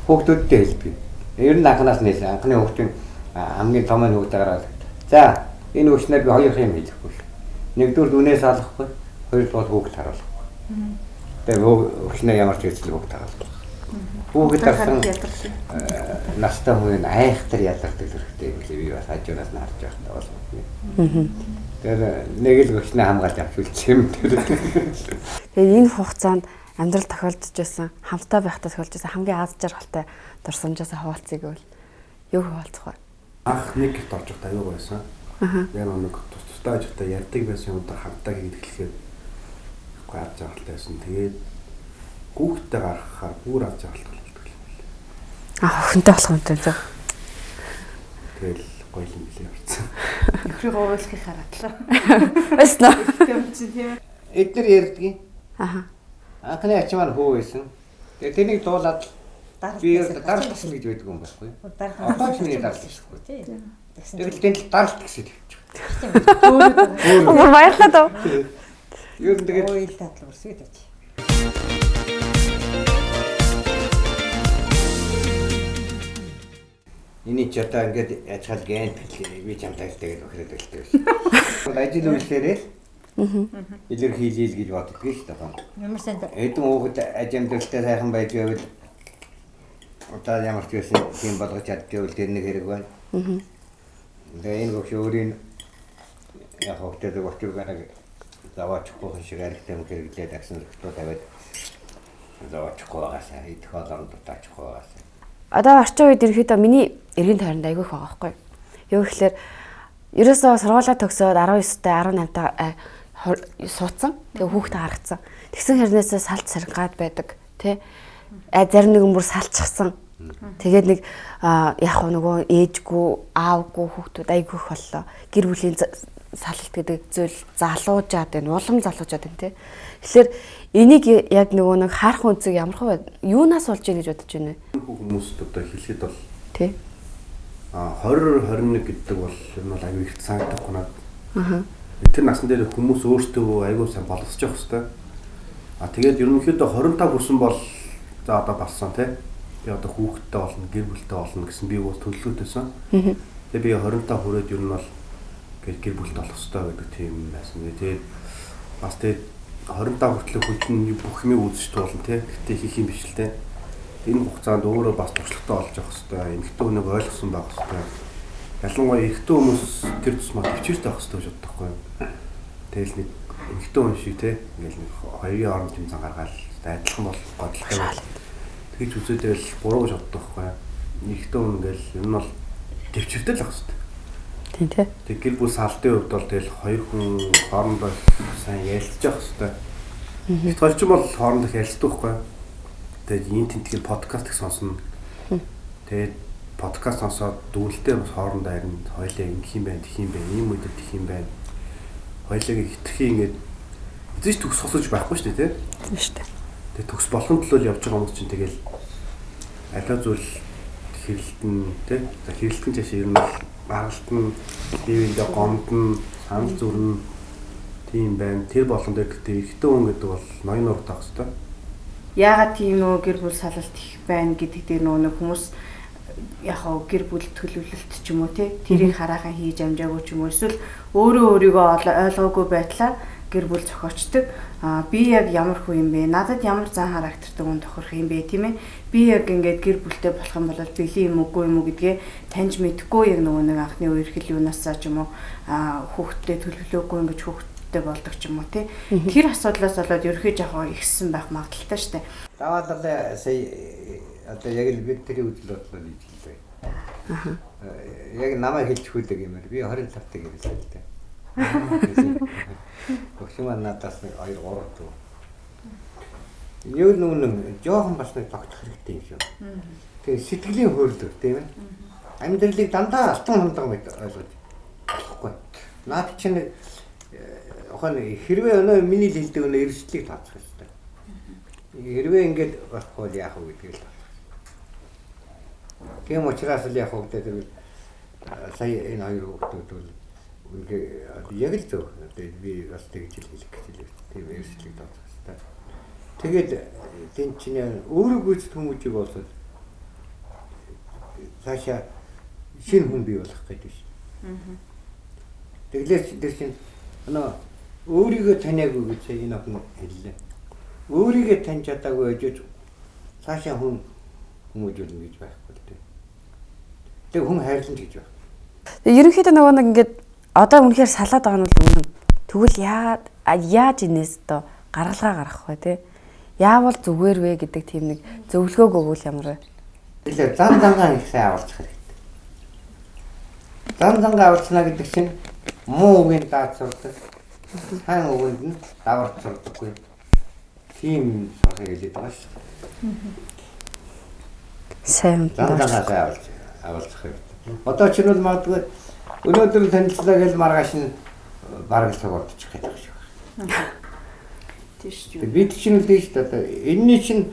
Хүүхдүүдтэй хэлдэг. Ер нь анханаас нэлээ анхны хүүхдийн хамгийн том нь хүүхдээ гараад. За энэ өчнөр би хоёр юм хэлэхгүй. Нэгдүгээр үнээс алахгүй, хоёрдугаар хүүхд харуулахгүй. Тэгээ өвчнөө ямар ч хэцэл хүүхд харуулахгүй. Хүүхэд тарсан настай хүн айхтар ядардаг хэрэгтэй юм лээ. Би бас хажуураас нь харж байхдаа бол. Тэгэхээр нэг л өвчнөө хамгаалж авч үлдсэн юм тэр. Тэгээ энэ хугацаанд амьдрал тохиолдож байсан, хамтаа байхдаа тохиолдож байсан хамгийн аз жаргалтай дурсамжаас хуваалцъя гэвэл юу хуваалцах вэ? Анх нэг гэрт орж байхдаа аюу байсан. Яг нэг тустай ажигтай ярьдаг байсан юм да хамтаа хийгээд эхлэхэд аз жаргалтай байсан. Тэгээд хүүхдтэй гаргахаар бүр аз жаргалтай болдог юм байна. Охинтой болох юм тийм. Тэгэл гоё юм билээ явцсан. Нөхрийг уулахыг харадлаа. Эснэ. Тийм тийм. Эдгээр ярьдгийн. Анхны ачим маань хөө байсан. Тэгээ тэнийг дуулаад би даралт гэсэн гэж байдаг юм байхгүй юу? Одоо ч миний даралт гэхгүй. Тэгэл тэнд даралт гэсэн тавьчих. Өөр баярлалаа. Юу тэгээд Ойл татлаа үрсгээд байж. Эний ч одоо ингээд яцхал гэнт би чамтай тэгээд өхрөөд байлтай байсан. Ажил үйлсээрээ илэрхийлэл гэж боддгийг шүү дээ. Ямар сайн Эдэн хүүхэд аж амьдралтай сайхан байж байвал одоо ямар ч байсан тийм болгож чаддгүй бол тэр нэг хэрэг байна. Тэгээ энэ гоо өөрийн яг хөвгтэй өгч байгаа заваачихгүй шиг аригтай юм хэрэглээд агсан зөвхөн тавиад заваачихгүй байгаасаа идэх болгонд дутаачихгүй байгаасаа. Одоо орчин үед ерөөхдөө миний эргэн тойронд айгүй их байгаа байхгүй юу? Юу гэхээр ерөөсөө сургуулаа төгсөөд 19-тай 18-таа суудсан. Тэгээ хүүхдээ харгацсан. Тэгсэн хэрнээсээ салт саргаад байдаг тий. Зарим нэгэн бүр салчихсан. Тэгээд нэг яг нөгөө ээжгүй, аавгүй хүүхдүүд айгүй их боллоо. Гэр бүлийн салалт гэдэг зүйл залуужаад байна, улам залуужаад байна тий. Тэгэхээр энийг яг нөгөө нэг харах үнцэг ямар хөө юунаас болж ийн гэж бодож байна вэ? Хүмүүст одоо хэлэхэд бол тий. 20 21 гэдэг бол энэ бол аюу их санагдахгүй надад. Тэр насн дээр хүмүүс өөртөө аюу сайн боловсож явах хэрэгтэй. Тэгээд ерөнхийдөө 25 хүрсэн бол за одоо болсон тий. Би одоо хүүхэдтэй болно, гэр бүлтэй болно гэсэн би бол төлөвлөлтөөсөн. Тэгээд би 25 хүрээд ер нь бол гэр бүлтэй болох хэрэгтэй гэдэг тийм юм байсан. Тэгээд бас тэгээд 25 хүртэл хүчин бүх юм үзэж туулна тий. Гэтэ хийх юм биш л тий. Энэ хугацаанд өөрөө бас туршлагатай болж явах хэрэгтэй. Эмэгтэй хүнийг ойлгосон байх хэрэгтэй. Ялангуяа эрэгтэй хүмүүс тэр тусмаа төвчээртэй байх хэрэгтэй гэж боддог байхгүй юу? Тэгэл нэг эмэгтэй хүн шиг тий. Ингээл нэг хоёрын орон тэмцээн гаргаад адилхан бол годлохтой байна. Тэгж үзээдэл буруу гэж боддог байхгүй юу? Эрэгтэй хүн ингээл ер нь бол төвчээртэй л байх хэрэгтэй. Тийм тий. Тэг гэр бүл салтын хувьд бол тэгэл хоёр хүн хоорондоо сайн ярилцж явах хэрэгтэй. Тэгвэл ч бол хоорондоо ярилцдаг байхгүй юу? Тэгээд энэ тентгийн подкаст их сонсно. Тэгээд подкаст сонсоод дүүлтэй бас хоорондоо харин хоёлаа ингэх юм байна, тэх юм байна, ийм үедээ тэх юм байна. Хоёлаа хитрхи ингээд эзэж төгс сонсож байхгүй шүү дээ, Тийм шүү дээ. Тэгээд төгс болохын төлөө явж байгаа хүмүүс чинь тэгэл аливаа зүйл хэрэлтэн тий. За хэрэлтэн цааш ер нь багалтан, бивэндээ гомдно, санал зүрн тийм байна. Тэр болгон дээр гэхдээ ихтэй хүн гэдэг бол ноён урд авах хэрэгтэй. Яагаад тийм нөө гэр бүл салалт их байна гэдэг дээр нөө хүмүүс яг гэр бүл төлөвлөлт ч юм уу тий тэрийг хараахан хийж амжаагүй ч юм уу эсвэл өөрийгөө ойлгоогүй байдлаар гэр бүл зохиочдөг. Би яг ямар хүн юм бэ? Надад ямар зан характертай хүн тохирох юм бэ тийм ээ? Би яг ингээд гэр бүлтэй болох юм бол бэлэн юм уугүй юм уу гэдгээ таньж мэдэхгүй яг нөгөө нэг анхны үерхэл юунаасаа ч юм уу хүүхдтэй төлөвлөөгүй ингэж хүүхдтэй болдог ч юм уу тий. Тэр асуудлаас болоод ерөөхдөө жоохон ихсэн байх магадaltaй шүү дээ. Даваад л сая одоо яг л бид тэрийн үзэл бодлоо хийж хэлээ. Яг намайг хэлж хүлээг юмэр би 25 таг ирсэн л дээ. Өгшмаа надаас нэг 2 3 дүү. Юу нүн жоохон бас нэг тогтох хэрэгтэй юм шүү. Тэгээ сэтгэлийн хөөрөлдөг тийм ээ. Амьдралыг дандаа алтан хандаг мэт ойлгож болохгүй. Наад чинь хэрвээ өнөө миний хэлдэг өнөө эрсдлийг тооцох хэрэгтэй. Хэрвээ ингэж болохгүй яах вэ гэдгийг л. Тийм учраас л яах вэ гэдэг сая энэ хоёр хүүхдүүд бол яг л зөв. Би бас тэгж хэлэх гэж хэлээ. Тийм эрсдлийг тооцох хэрэгтэй. Тэгээд тэн чинь өөрөө гүйцэтгэх хүмүүжийг болоод цаашаа шинэ хүн бий болох гэдэг шин. Тэглээс тэр чинь өөрийгөө таниагүй гэж энэ охин хэллээ. Өөрийгөө таньж чадаагүй гэж цаашаа хүмүүжүүлнэ гэж байхгүй л дээ. Тэгээ хүн хайрлан гэж байна. Тэгээ ерөнхийдөө нөгөө нэг ингээд одоо үнэхээр салаад байгаа нь бол үнэн. Тэгвэл яаж инээс одоо гаргалгаа гаргах вэ те? Яавал зүгээр вэ гэдэг тийм нэг зөвлөгөөг өгвөл ямар вэ? Тэгээ зан зангаа их сайн аварчих хэрэгтэй. Зан зангаа аварчна гэдэг чинь муу үгийн даад сурдаг. Сайн үгэнд нь даварч сурдаггүй. Тийм сурах хэлээд байгаа шүү. Сайн. Зан зангаа аварчих хэрэгтэй. Одоо ч нь магадгүй өнөөдөр танилцлаа гэж маргааш нь бараг цаг болчих гэдэг шиг байна. Тийш юу. Бид чинь л дээ шүү дээ. Энэний чинь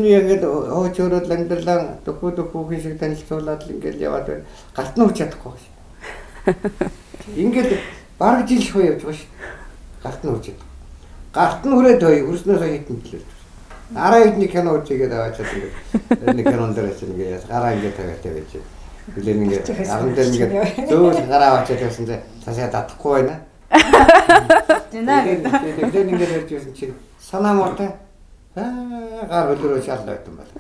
яг хооч өрөөл амьдралаа дөхөхийн шиг танилцуулаад л ингээд яваад байна. Гарт нь хүрч чадахгүй шүү. Ингээд бараг жил шоо явж байгаа шүү. Гарт нь хүрч чадах. Гарт нь хүрээд хөрснөөс хитэн гэлээ. Араа идний кино үзгээд аваачаад ингээд нэг кинон дээр чинь ингээд гараа ингээд тавиатай байж. Хүлэн ингээд аран дээр ингээд зөөл гараа аваачаад явсан дээр цаашаа татахгүй байна. Тэгээд ингээд ярьж байсан чинь санаа муутай гар хөлрөө шаллаад юм байна.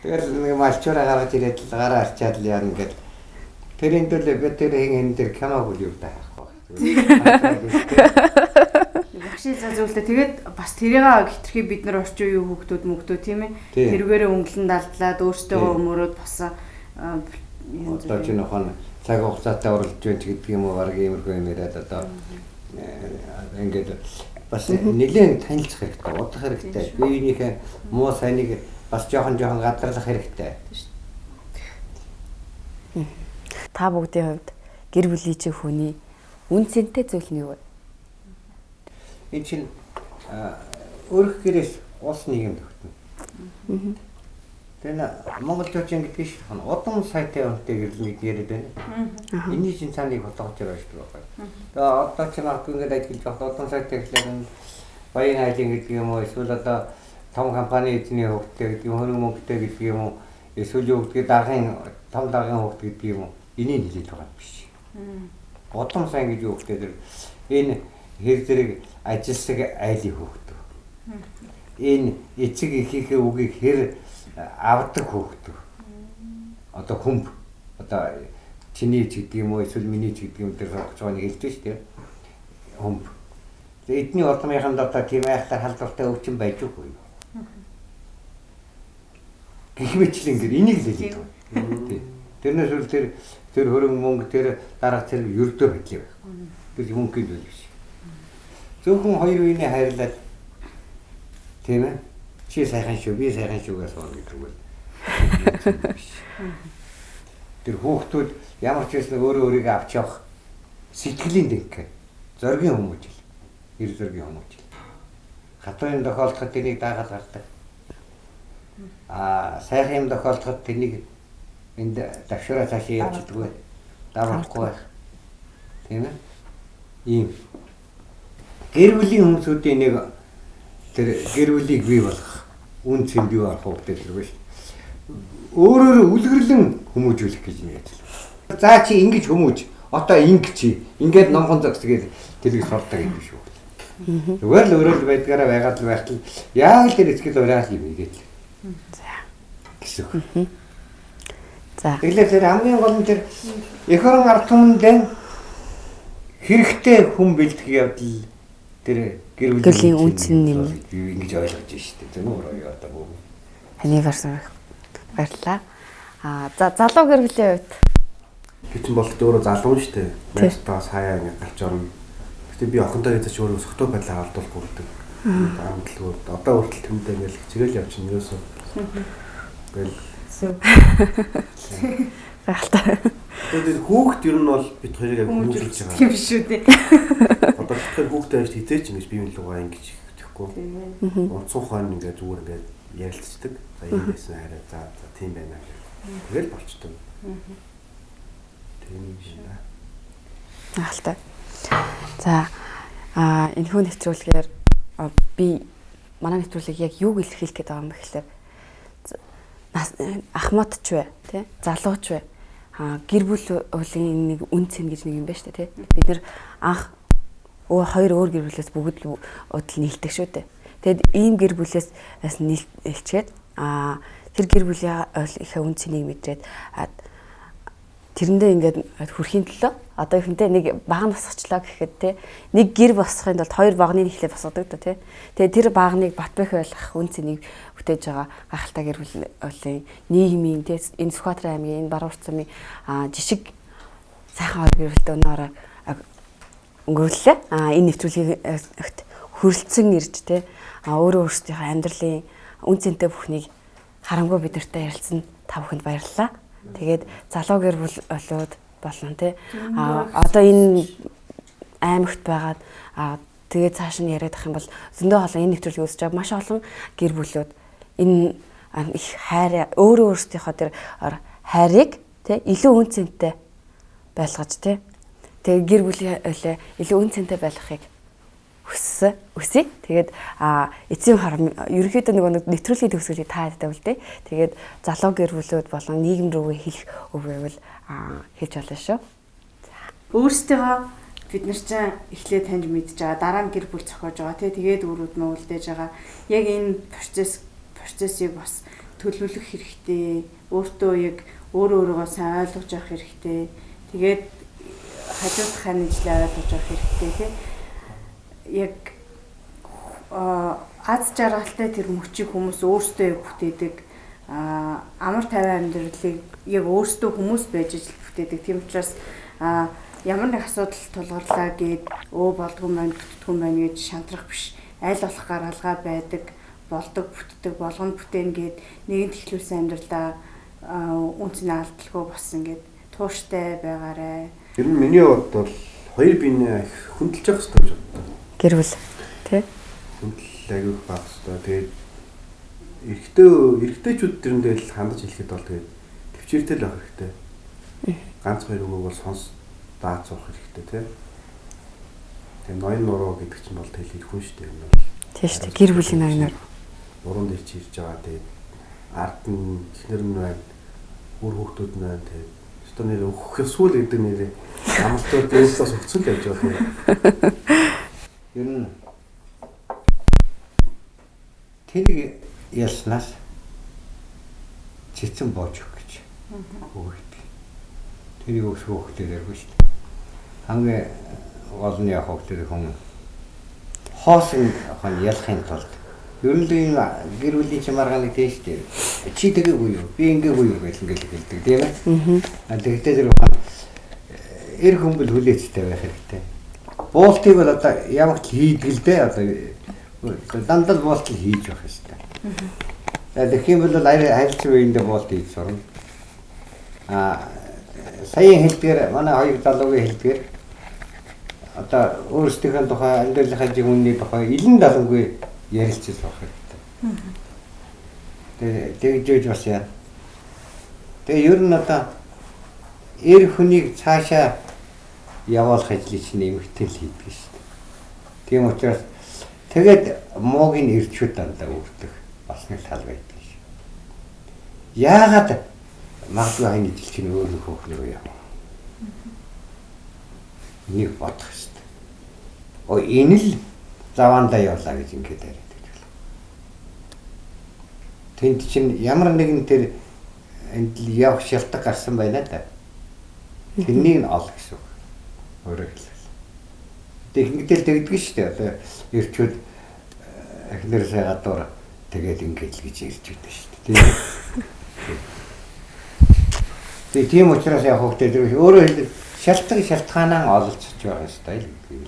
Тэгээд нэг малчураа гараад ирээд л гараа арчаад л яа ингээд тэрийн төлөө бид тэр хин дээр кино хүлээв таахгүй. Багшийн зөвлөлтөө тэгээд бас тэрийг хитрхи бид нар орчин үеийн хүүхдүүд тийм ээ. Тэрүүгээрээ өнгөлн далдлаад өөртөө өмөрөөд басан одоо ч нөхөн цаг хугацаатай уралж байна гэдэг юм уу баг иймэрхүү юм яриад одоо ингээд бас нэлээд танилцах хэрэгтэй, удах хэрэгтэй. Биенийхээ муу сайныг бас жоохон гадарлах хэрэгтэй. Та бүгдийн хувьд гэр бүлийн чи хүний үн цэнтэй зүйл нь юу вэ? Энэ чинь өөрөх гэрээс улс нийгэмд өгтөн. Тэгээ монголчууд гэдэг шиг удам сайтай үнэтэй гэрлэг яриад байна. Эний чинь цааныг бодгож байгаа шүү дээ. Тэгээ одоо ч магадгүй ингээд ажиллаж байгаа удам сайтай гэхлээр баян айлын гэдэг юм уу эсвэл одоо том компани эзний хөвгтэй гэдэг юм хөрөнгө мөнгөтэй гэдэг юм уу эсвэл юу гэдгийг том даргын хөвгт гэдэг юм уу энийг хэлээд байгаа юм биш. Удам сайн гэж юу гэдэг энэ хэр зэрэг ажилсаг айлын хөвгт. Энэ эцэг эхийнхээ үгийг хэр авдаг хөвгт. Одоо хүмб одоо чиний ч гэдэг юм уу эсвэл миний ч гэдэг юм дээр сонгож байгааг хэлдэг шүү дээ. Хүмб. Тэгээ эдний урдмынханд одоо тийм айхтар халдвартай өвчин байж үгүй. Гихмэчлэн гэр энийг л хэлдэг. Тэрнээс үл тэр хөрөнгө мөнгө тэр дараах зэрэг ердөө хэдлээ байх. Тэр мөнгөний зүйл биш. Зөвхөн хоёр үений хайрлал тийм ээ. Чи сайхан шүү, би сайхан шүүгээс бол гэдэг үгүй. Тэр хүүхдүүд ямар ч байсан өөрийгөө авч явах сэтгэлийн дэнх. Зоргийн хүмүүжил. Ир зоргийн хүмүүжил. Хатуун тохиолдоход тэнийг даагаад гардаг. Сайхан юм тохиолдоход тэнийг энд давшраа цаашаа явж идэггүй. Давахгүй байх. Тийм ээ. Ийм гэр бүлийн хүмүүсүүдийн нэг тэр гэр бүлийг бий болгох үн цэн бий болох хэрэгтэй л байна. Өөрөөр үлгэрлэн хүмүүжүүлэх гэж нэг ажил. За чи ингэж хүмүүж, одоо ингэ чи, ингээд номхон зогсгээд тэлэг сурдаг юм шүү. Зүгээр л өөрөө л байдгаараа байгаад л байхад яг л тэр эцгэл уриал юм игээд л. За. Гэсэн. За. Тэгэхээр тэр хамгийн гол нь тэр эх орон ард түмэнд хэрэгтэй хүн бэлтгэх явдал тэр гэр бүлийн үнцэн юм ингэж ойлгож штэ тийм үү одоо бүү. Ханы баярлалаа. За залуу гэр бүлийн хувьд Гэтэн болт өөрөө залуу штэ. Найзтаас хаяа ингэ гарч орно. Гэтэ би охинтой гэж өөрөө сохтой байдлаа алдуулахгүй гэдэг. Амтлгүй одоо хүртэл тэмдээ ингээл хичээл явчихна ерөөсөө. Тэгэл гайхалтай. Тэгээд хүүхд ер нь бол бид хоёрыг хүмүүжүүлж байгаа. Тийм шүү дээ. Одоо тэгэхээр хүүхдээ авч хизээч ингэж бие биелүүгээ ингэж тэгэхгүй. Онцгой ингээд зүгээр ингээд ярилцдаг. За юм байсан хараа за тийм байна. Тэгэл болчтой. Тийм юм байна. Гайхалтай. За энэ хүн нэвтрүүлгээр би манай нэвтрүүлгийг яг юуг илэрхийлэх гээд байгаа юм бэ гэхээр ахмадч вэ тий залууч вэ гэр бүл уулын нэг үн цэн гэж нэг юм байна шүү дээ, тий. Бид нэр анх хоёр өөр гэр бүлээс бүгд л удал нийлдэг шүү дээ. Тэгэд ийм гэр бүлээс бас нийлчихэд тэр гэр бүлийн их үн цэнийг мэдрээд тэрэндээ ингээд хүрхийн төлөө одоо ихэнтэй нэг баг босгочлаа гэхэд те нэг гэр босгохын тулд хоёр багны нэхлээ босгодог да те. Тэгээ тэр багныг батбэх байлгах үн цэнийг бүтээж байгаа гахалтай гэр бүлийн нийгмийн те энэ Сүхбаатарын аймгийн энэ Баруун Урт замын жишг сайхан хоёр гэр бүлтэй өнөөрөө өнгөрүүллээ. Энэ нэвтрүүлгийг хөрөлцөн ирж те өөрөө өөрсдийнхөө амьдралын үн цэнтэй бүхнийг харамгүй бидэртэй ярилцсан та бүхэнд баярлалаа. Тэгээд залуу гэр бүл олоод болно тий. Одоо энэ аймагт байгаад тэгээд цааш нь яриад ах юм бол зөндөө олон энэ нэвтрүүлгийг үзэж байгаа маш олон гэр бүлүүд энэ их хайр өөрөө өөрсдийнхөө тэр хайрыг тий илүү үн цэнтэй байлгаж тий. Тэгээд гэр бүлийн илүү үн цэнтэй байлгахыг өсөе. Тэгээд эцсийн харам ерөнхийдөө нэг нэвтрүүлгийн төгсгөлийг та яддаг үлдээ. Тэгээд залуу гэр бүлүүд болон нийгэм рүүгээ хэлэх үг байвал хэлж болно шүү. Өөрсдөө бид нар чинь эхлээд таньж мэдж байгаа, дараа нь гэр бүл зохиож байгаа тий. Тэгээд өрөөд нь үлдээж байгаа. Яг энэ процессыг бас төлөвлөх хэрэгтэй. Өөртөө яг өөрөөгөө сайн ойлгож авах хэрэгтэй. Тэгээд хажуудах ханижлаа ойлгож авах хэрэгтэй тий. Яг аз жаргалтай тэр мөчийг хүмүүс өөрсдөө бүтээдэг амар тайван амьдралыг яг өөрсдөө хүмүүс байж ижил бүтээдэг. Тийм учраас ямар нэг асуудал тулгарлаа гэд болдгоо маань бүтдгүү маань гэж шантрах биш. Аль болох гаргалгаа байдаг, болдог бүтдэг, болгоно бүтээн гэд нэгэн тэхлүүлсэн амьдралаа үнцний алдалгүй болсон гэд тууштай байгаарэ. Ер нь миний хувьд бол хоёр биенээ хөндлөж явах хэрэгтэй гэж боддог. Гэр бүл тий. Хөндлөл аяг байх хэрэгтэй. Тэгээд эрэгтэйчүүд тэрэндээ л хандаж хэлэхэд бол тэгээд төвчээртэй л байх хэрэгтэй. Ганц хоёр өгөөг бол сонс даацх хэрэгтэй тий. Тэгээд ноён нуруу гэдэг чинь бол тэгэл хүн шүү дээ. Энэ бол тий шүү дээ. Гэр бүлийн ноёноор нуруунд ирж ирж байгаа. Тэгээд ард нь эхнэр нь байна. Үр хүүхдүүд нь байна. Тэгээд өстө нэр өөх ёсгүй л гэдэг нэрээ амлтууд дээсээс өгцөл явж байгаа. Ер нь тэрийг ялснаас цэцэн боож өгөх гэж өгдөг. Тэрийг өсгөх хөлтөөр яргүй шүү дээ. Хамгийн гол нь яг хөлтөөр хүн хоосон хон ялахын тулд ер нь энэ гэр бүлийн чимаргааны тийш дээ. Чи тэгээгүй юу? Би ингээгүй юу гэж ингээл хэлдэг тийм ээ. Тэгтээ зэрэг хон эр хүмбэл хүлээцтэй байх хэрэгтэй. Буултыг бол одоо ямар ч хийдэг л дээ одоо дандаа буулт хийж явах хэрэгтэй. Тэгэх юм бол харилцан үеиндээ буулт хийж сурна. Саяын хэлдгээр манай хоёр залуугийн хэлдгээр одоо өөрсдийнхөө тухай амьдралынхаа жигүүний тухай илэн далангүй ярилцаж байх хэрэгтэй. Тэгж бас яа. Тэгээ ер нь одоо эр хүнийг цаашаа явуулах ажлыг чинь эмэгтэй л хийдэг шүү дээ. Тийм учраас тэгээд муугийн ирчүүд дандаа үрдэх бас нэг тал байдаг шүү. Яагаад магадгүй хань ижил чинь өөр нэг хөөхнөр яа. Нэг бодох шүү дээ. Энэ л заваандаа явлаа гэж ингэж яриад байдаг. Тэнд чинь ямар нэгэн тэр энд л явах шалтгаан гарсан байна да. Тэрнийг нь ол гэсэн. Өөрөөр хэлбэл. Техникэл тэгдэг шүү дээ. Одоо ирчүүд эхнэрсээ гадуур тэгээд ингэж л гэж ирж байдаг шүү дээ. Тийм учраас яг хөвгтэй тэр өөрөө шалтгаанаа ололцож байгаа стайл гэдэг юм.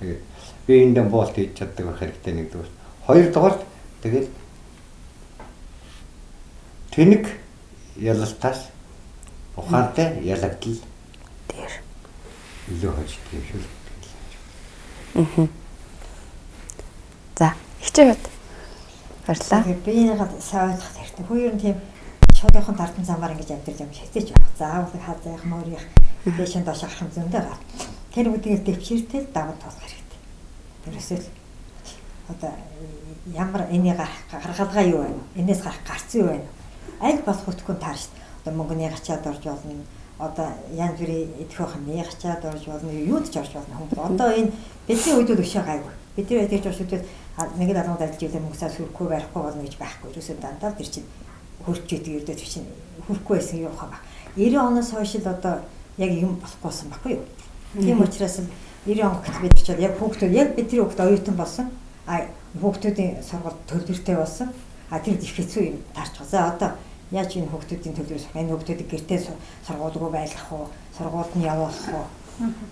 Тэгээд би энд боолт хийж чаддаг байх хэрэгтэй нэгдүгээр. Хоёрдугаар тэгээд тэнэг ялалтаас ухаантай ялагдал дээр илүү хождог юм шүү. За, хичээвэд. Баярлалаа. Би энийгээ сайн ойлгох хэрэгтэй. Хоёр нь тийм шоолынхон дардан замаар ингэж амьдрал юм шигтэж явах. Заавал хазаах мөрийнх дэшин доош авах юм зөндөө гар. Тэр үдгээр дэвчээртэй даван тоолох хэрэгтэй. Тэрээсээ одоо ямар энийг гаргалгаа юу вэ? Энээс гарах гарц юу вэ? Аль болох хөтгөн таарч. одоо мөнгөний гачаад орж болно. Одоо янз бүрийн идэвхтэй хэмнээ гачаад орж болно. Юуд ч орж болно хүмүүс. Одоо энэ бидний үед л өшөө гайгүй. Бидний үед ч өшөөд нэг л алгад ажиллаж байгаа хүмүүсээс хөрөхгүй барихгүй болно гэж байхгүй. Юусе дандаа тэр чинь хөрч идэг ердөө чинь хөрөхгүй байсан юм хаа. 90 оноос хойш л одоо яг юм болохгүйсэн баггүй юу. Тийм учраас л 90 он гэтэл бид ч яг хүүхдүүд яг бидний хүүхд оюутан болсон. Хүүхдүүдийн сургалт төлбөртэй болсон. Тэр их хэцүү юм таарч байгаа. За одоо яаж энэ хүүхдүүдийн төлбөрөөс энэ хүүхдүүдийг гэртээ сургуулиугүй байлгах уу, сургуульд нь явуулах уу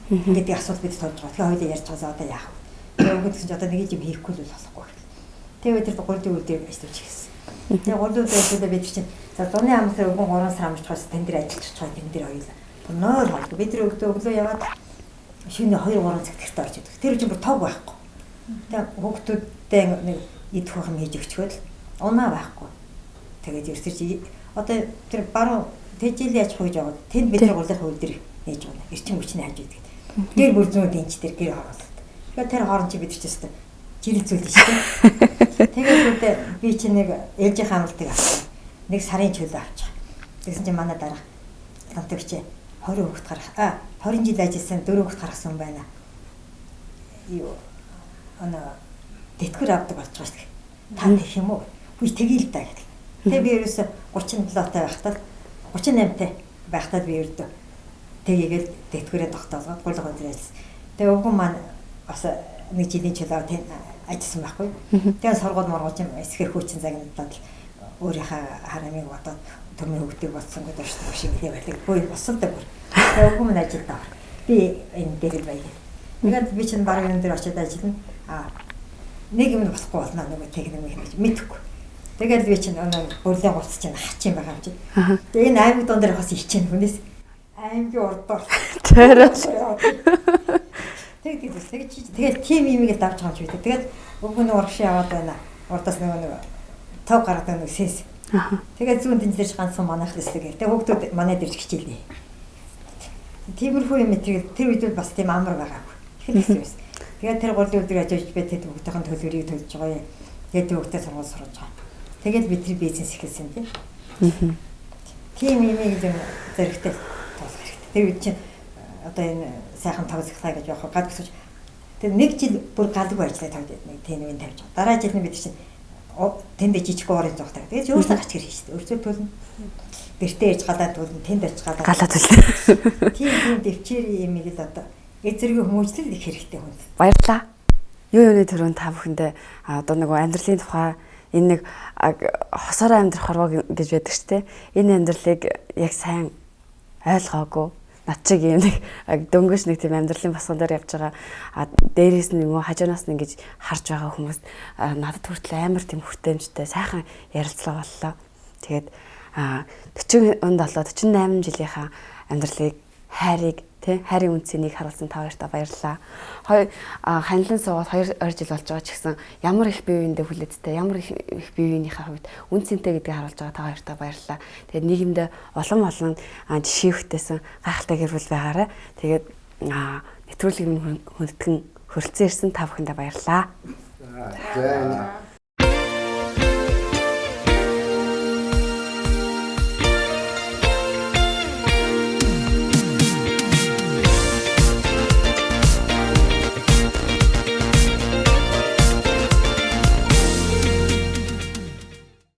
гэдэг асуулт бид тулж байгаа. Тэгэхээр хоёулаа ярьж байгаа одоо яах вэ? Тэгээд үгүй гэсэн чинь одоо нэг юм хийхгүй л болохгүй. Тэгээд тэр гурдын үйл дээр ажиллаж хийсэн. Тэгээд гурдын үйлдэл бид чинь за зуны амсаар өвгөн 3 сар амжчихсан тэн дээр ажиллаж байгаа тэн дээр хоёулаа. Нойр холбоо бид нар өглөө яваад шинэ 2-3 цаг гэртээ орж идэг. Тэр чинь бүр тог байхгүй. Тэгээд хүүхдүүдтэй нэг идэх хам хийж өгчгөл унаа байхгүй. Тэгээд ерсэрч одоо тэр баруун тэжил яаж хойж байгаа. Тэнд бидний гурлах хөл дээр нээж байна. Эрчим хүчний хаж идэг. Гэр бүр зүүн дэнч дээр гэр хороолт. Тэгээд тэр хооронд чи бид ч гэсэн жирэлцүүлж шүү дээ. Тэгээд үүдээ би чи нэг ээлжийн хамралтыг авсан. Нэг сарын чөлөө авчих. Тэгсэн чи манай дараа тантагч 20 хүүхэд гарах. 20 жил ажилласан 4 хүүхэд гаргасан юм байна. Юу тэтгэр авдаг болж байгаа шүү. Та гэх юм уу? Үгүй тэгээл та гэх. Тэгээ би ерөөсө 37-тай байхдаа 38-тай байхдаа би ердөө тэгээгээл тэтгэрээ тогтоолгоод гуйлга өдөр ажилласан. Тэгээ өвгөн маань бас нэг жилийн чөлөө ажилласан байхгүй. Тэгээ сургууль моргож юм эсгэр хүүчин загнаад өөрийнхөө харамыг бодоод төмөр хөвгтийг болсон гэдэг шиг хэлээ байлиг. Бөө босолдог бүр. Тэгээ өвгөн маань ажилд авах. Би энэ дээр л баялаа. Тэгээд би чинь баг энэ дээр очиод ажиллана. Нэг юм болохгүй болно нэг техник мэдэхгүй. Тэгээд би чинь бүрлийн гуц чинь хачин байгаа юм чи. Тэгээд энэ аймаг дондор бас ичэн хүнээс аймгийн урдуур. Тэгээд тийм имийг давж байгаа юм чи. Тэгээд өвгөн урагш яваад байна. Урдаас нэг тав гаргадаг нэг сэс. Тэгээд зүүн тэнцлэрч ганцхан манайх лэстэйг. Тэгээд хүүхдүүд манай дээр хичээлээ. Тиймэрхүү юм тэр үед бас тийм амар байгаагүй. Тэгэхээр хэвчээс. Тэгээд тэр гурлын өдөр ажиллаж би тэд хүүхдийн төлбөрийг төлж байгаа юм. Тэгээд хүүхдээ сургууль сурж байгаа. Тэгээд би тэр бизнес эхэлсэн тийм. Тийм имийг зэрэгтэй тоолох хэрэгтэй. Тэр үед чинь одоо энэ сайхан тавцлаа гэж явах гад гэсэж. Тэр нэг жил бүр галгүй ажиллаа тавьдаг нэг тэнвэн тавьж байгаа. Дараа жил нь бид чинь тэнд жижиг уурын зогтой. Тэгээд өөрсдөө гарч ирэх шүү дээ. Өөрсдөө төлнө. Гэртээ ээж гадаад төлнө, тэнд очиж гадаад төлнө. Тийм дэвчээрийн имийг л одоо эзэргийн хүмүүжлэл их хэрэгтэй хүн. Баярлалаа. Юуны төрөнд та бүхэндээ одоо нэг амьдралын тухай энэ нэг хосоор амьдрах хорвоо гэж байдаг шүү дээ. Энэ амьдралыг яг сайн ойлгоогүй. Над чиг юм нэг дөнгөж нэг тийм амьдралын босгон дээр явж байгаа. Дээрээс нь юм уу хажуунаас нь ингэж харж байгаа хүмүүс надад хүртэл амар тийм хүртээмжтэй сайхан ярилцлага боллоо. Тэгээд 47 48 жилийнхаа амьдралыг хайрыг хайрын үнцнийг харуулсан та хоёртаа баярлалаа. Ханилан суугаад 2 жил болж байгаа ч гэсэн ямар их бие биендээ хүлээдтэй, ямар их бие биенийхээ хувьд үнцэнтэй гэдгийг харуулж байгаа та хоёртаа баярлалаа. Тэгээд нийгэмдээ олон жишээ өгтөөсөн гайхалтай гэр бүл байгаарай. Тэгээд нэвтрүүлгийг хүндэтгэн хөрөлцөн ирсэн та бүхэндээ баярлалаа.